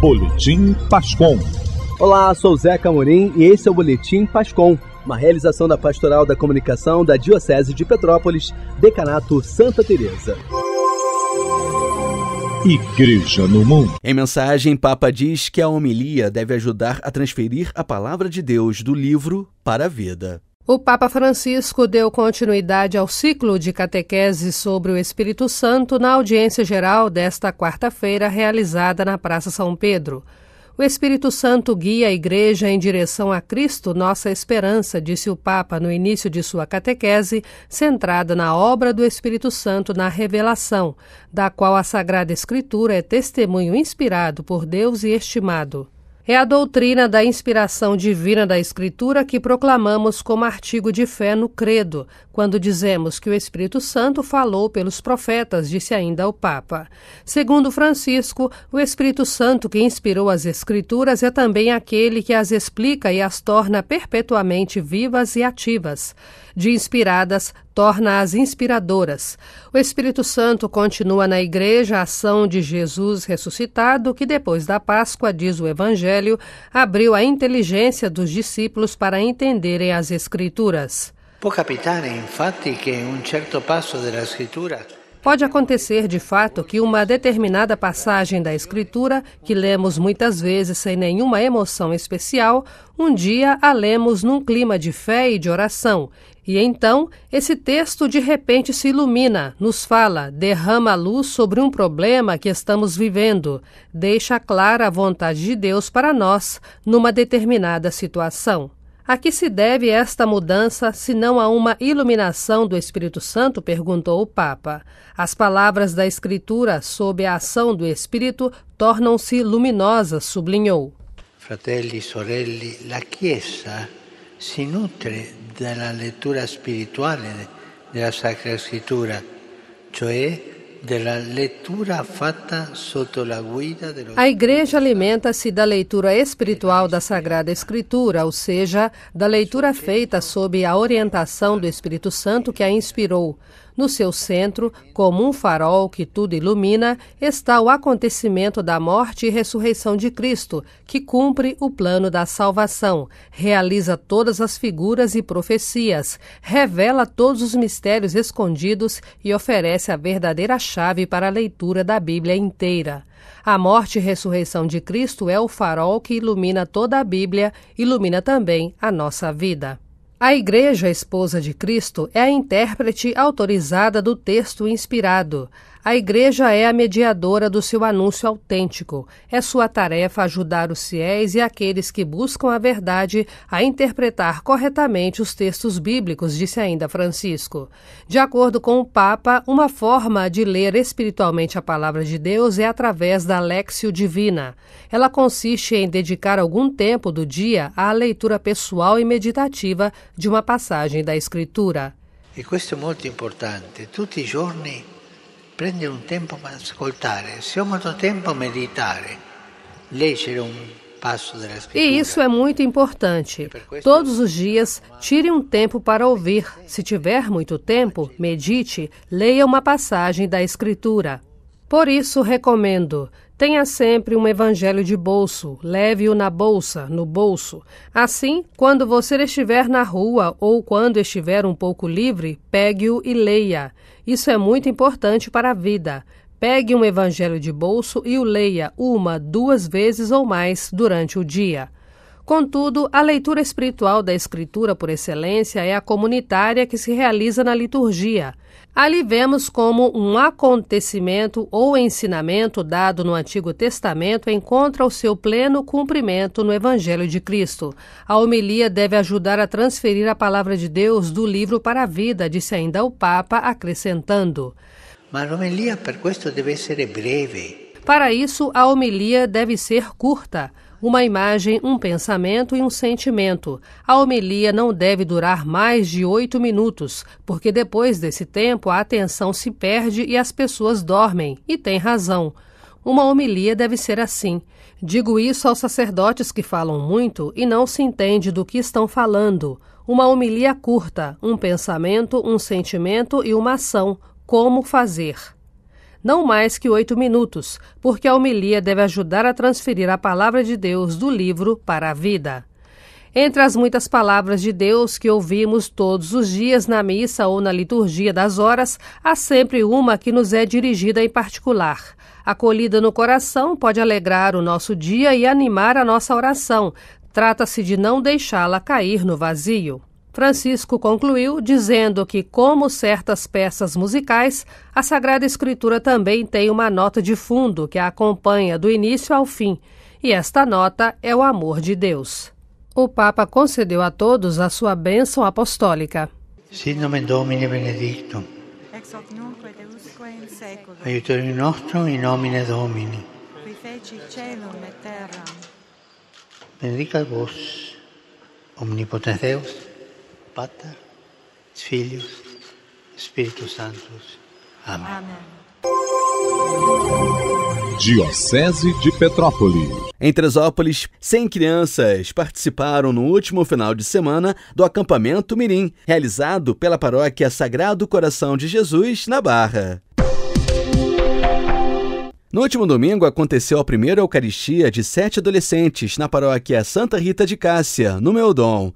Boletim Pascom. Olá, sou Zeca Amorim e esse é o Boletim Pascom, uma realização da Pastoral da Comunicação da Diocese de Petrópolis, Decanato Santa Teresa. Igreja no Mundo. Em mensagem, Papa diz que a homilia deve ajudar a transferir a palavra de Deus do livro para a vida. O Papa Francisco deu continuidade ao ciclo de catequese sobre o Espírito Santo na audiência geral desta quarta-feira, realizada na Praça São Pedro. O Espírito Santo guia a Igreja em direção a Cristo, nossa esperança, disse o Papa no início de sua catequese, centrada na obra do Espírito Santo na revelação, da qual a Sagrada Escritura é testemunho inspirado por Deus e estimado. É a doutrina da inspiração divina da Escritura que proclamamos como artigo de fé no Credo, quando dizemos que o Espírito Santo falou pelos profetas, disse ainda o Papa. Segundo Francisco, o Espírito Santo que inspirou as Escrituras é também aquele que as explica e as torna perpetuamente vivas e ativas. De inspiradas, torna-as inspiradoras. O Espírito Santo continua na Igreja a ação de Jesus ressuscitado, que depois da Páscoa, diz o Evangelho, abriu a inteligência dos discípulos para entenderem as Escrituras. Può capitare, infatti, che un certo passo della Scrittura Pode acontecer, de fato, que uma determinada passagem da Escritura, que lemos muitas vezes sem nenhuma emoção especial, um dia a lemos num clima de fé e de oração. E então, esse texto de repente se ilumina, nos fala, derrama luz sobre um problema que estamos vivendo, deixa clara a vontade de Deus para nós, numa determinada situação. A que se deve esta mudança, se não a uma iluminação do Espírito Santo? Perguntou o Papa. As palavras da Escritura, sob a ação do Espírito, tornam-se luminosas, sublinhou. Fratelli e sorelle, la Chiesa si nutre dalla lettura spirituale della Sacra Scrittura, cioè della lettura fatta sotto la guida dello... A Igreja alimenta-se da leitura espiritual da Sagrada Escritura, ou seja, da leitura feita sob a orientação do Espírito Santo que a inspirou. No seu centro, como um farol que tudo ilumina, está o acontecimento da morte e ressurreição de Cristo, que cumpre o plano da salvação, realiza todas as figuras e profecias, revela todos os mistérios escondidos e oferece a verdadeira chave para a leitura da Bíblia inteira. A morte e ressurreição de Cristo é o farol que ilumina toda a Bíblia, ilumina também a nossa vida. A Igreja, esposa de Cristo, é a intérprete autorizada do texto inspirado. A Igreja é a mediadora do seu anúncio autêntico. É sua tarefa ajudar os fiéis e aqueles que buscam a verdade a interpretar corretamente os textos bíblicos, disse ainda Francisco. De acordo com o Papa, uma forma de ler espiritualmente a palavra de Deus é através da Lectio Divina. Ela consiste em dedicar algum tempo do dia à leitura pessoal e meditativa de uma passagem da Escritura. E questo è molto importante. Tutti i giorni prendere un tempo per ascoltare, se ho molto tempo meditare, leggere un passo della Scrittura. E isso é muito importante. Todos os dias, tire um tempo para ouvir. Se tiver muito tempo, medite, leia uma passagem da Escritura. Por isso, recomendo, tenha sempre um evangelho de bolso, leve-o na bolsa, no bolso. Assim, quando você estiver na rua ou quando estiver um pouco livre, pegue-o e leia. Isso é muito importante para a vida. Pegue um evangelho de bolso e o leia 1, 2 vezes ou mais durante o dia. Contudo, a leitura espiritual da Escritura por excelência é a comunitária que se realiza na liturgia. Ali vemos como um acontecimento ou ensinamento dado no Antigo Testamento encontra o seu pleno cumprimento no Evangelho de Cristo. A homilia deve ajudar a transferir a palavra de Deus do livro para a vida, disse ainda o Papa, acrescentando. Ma l'omelia per questo deve essere breve. Para isso, a homilia deve ser curta. Uma imagem, um pensamento e um sentimento. A homilia não deve durar mais de 8 minutos, porque depois desse tempo a atenção se perde e as pessoas dormem, e tem razão. Uma homilia deve ser assim. Digo isso aos sacerdotes que falam muito e não se entende do que estão falando. Uma homilia curta, um pensamento, um sentimento e uma ação. Como fazer? não mais que 8 minutos, porque a homilia deve ajudar a transferir a palavra de Deus do livro para a vida. Entre as muitas palavras de Deus que ouvimos todos os dias na missa ou na liturgia das horas, há sempre uma que nos é dirigida em particular. Acolhida no coração, pode alegrar o nosso dia e animar a nossa oração. Trata-se de não deixá-la cair no vazio. Francisco concluiu dizendo que, como certas peças musicais, a Sagrada Escritura também tem uma nota de fundo que a acompanha do início ao fim, e esta nota é o amor de Deus. O Papa concedeu a todos a sua bênção apostólica. Sit nomen Domini benedictum. Ex hoc nunc et usque in seculum. Aiutorium nostrum in nomine Domini. Qui feci caelum et terram. Benedicat vos, omnipotens Deus, Pater, Filius, Spiritus Sanctus. Amém. Amen. Diocese de Petrópolis. Em Teresópolis, 100 crianças participaram no último final de semana do acampamento Mirim, realizado pela paróquia Sagrado Coração de Jesus, na Barra. No último domingo, aconteceu a primeira Eucaristia de 7 adolescentes na paróquia Santa Rita de Cássia, no Meudon.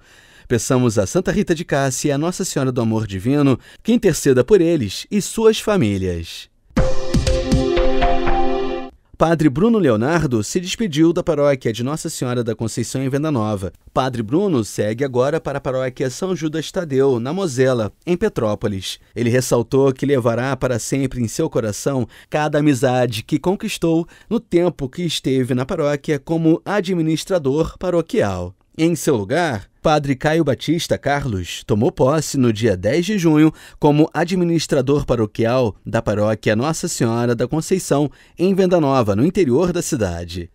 Peçamos a Santa Rita de Cássia e a Nossa Senhora do Amor Divino que interceda por eles e suas famílias. Padre Bruno Leonardo se despediu da paróquia de Nossa Senhora da Conceição em Venda Nova. Padre Bruno segue agora para a paróquia São Judas Tadeu, na Mosela, em Petrópolis. Ele ressaltou que levará para sempre em seu coração cada amizade que conquistou no tempo que esteve na paróquia como administrador paroquial. Em seu lugar, Padre Caio Batista Carlos tomou posse no dia 10 de junho como administrador paroquial da paróquia Nossa Senhora da Conceição, em Venda Nova, no interior da cidade.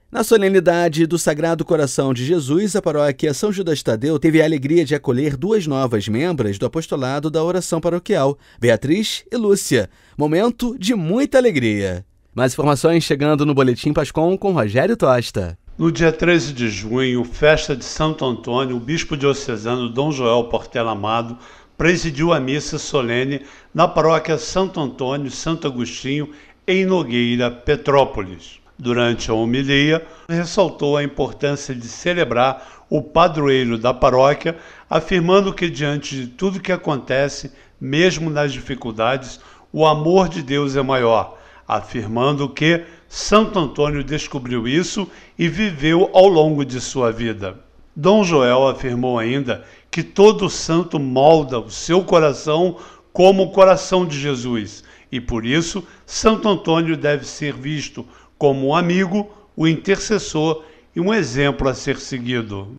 Na solenidade do Sagrado Coração de Jesus, a paróquia São Judas Tadeu teve a alegria de acolher 2 novas membras do apostolado da oração paroquial, Beatriz e Lúcia. Momento de muita alegria. Mais informações chegando no Boletim Pascom com Rogério Tosta. No dia 13 de junho, festa de Santo Antônio, o bispo diocesano Dom Joel Portela Amado presidiu a missa solene na paróquia Santo Antônio Santo Agostinho, em Nogueira, Petrópolis. Durante a homilia, ressaltou a importância de celebrar o padroeiro da paróquia, afirmando que diante de tudo que acontece, mesmo nas dificuldades, o amor de Deus é maior, afirmando que Santo Antônio descobriu isso e viveu ao longo de sua vida. Dom Joel afirmou ainda que todo santo molda o seu coração como o coração de Jesus, e por isso Santo Antônio deve ser visto como um amigo, o intercessor e um exemplo a ser seguido.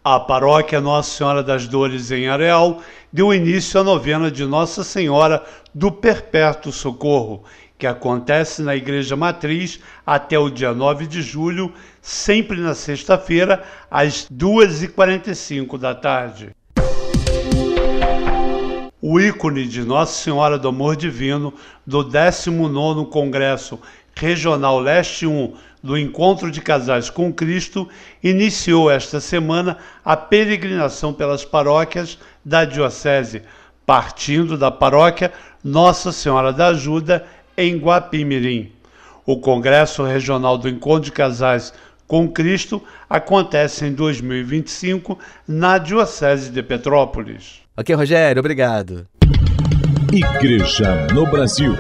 A paróquia Nossa Senhora das Dores, em Areal, deu início à novena de Nossa Senhora do Perpétuo Socorro, que acontece na Igreja Matriz até o dia 9 de julho, sempre na sexta-feira, às 2h45 da tarde. O ícone de Nossa Senhora do Amor Divino do 19º Congresso Regional Leste 1 do Encontro de Casais com Cristo iniciou esta semana a peregrinação pelas paróquias da Diocese, partindo da paróquia Nossa Senhora da Ajuda, em Guapimirim. O Congresso Regional do Encontro de Casais com Cristo acontece em 2025 na Diocese de Petrópolis. Ok, Rogério, obrigado. Igreja no Brasil.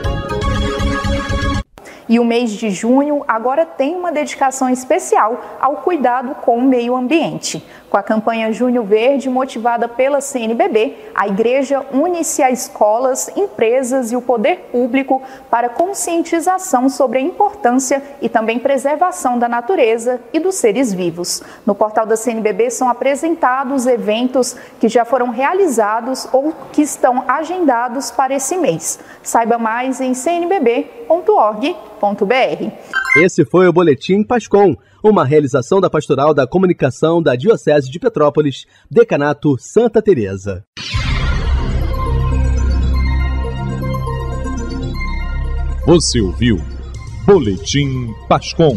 E o mês de junho agora tem uma dedicação especial ao cuidado com o meio ambiente. Com a campanha Junho Verde, motivada pela CNBB, a igreja une-se a escolas, empresas e o poder público para conscientização sobre a importância e também preservação da natureza e dos seres vivos. No portal da CNBB são apresentados eventos que já foram realizados ou que estão agendados para esse mês. Saiba mais em cnbb.org.br. Esse foi o Boletim Pascom, uma realização da Pastoral da Comunicação da Diocese de Petrópolis, Decanato Santa Teresa. Você ouviu Boletim Pascom.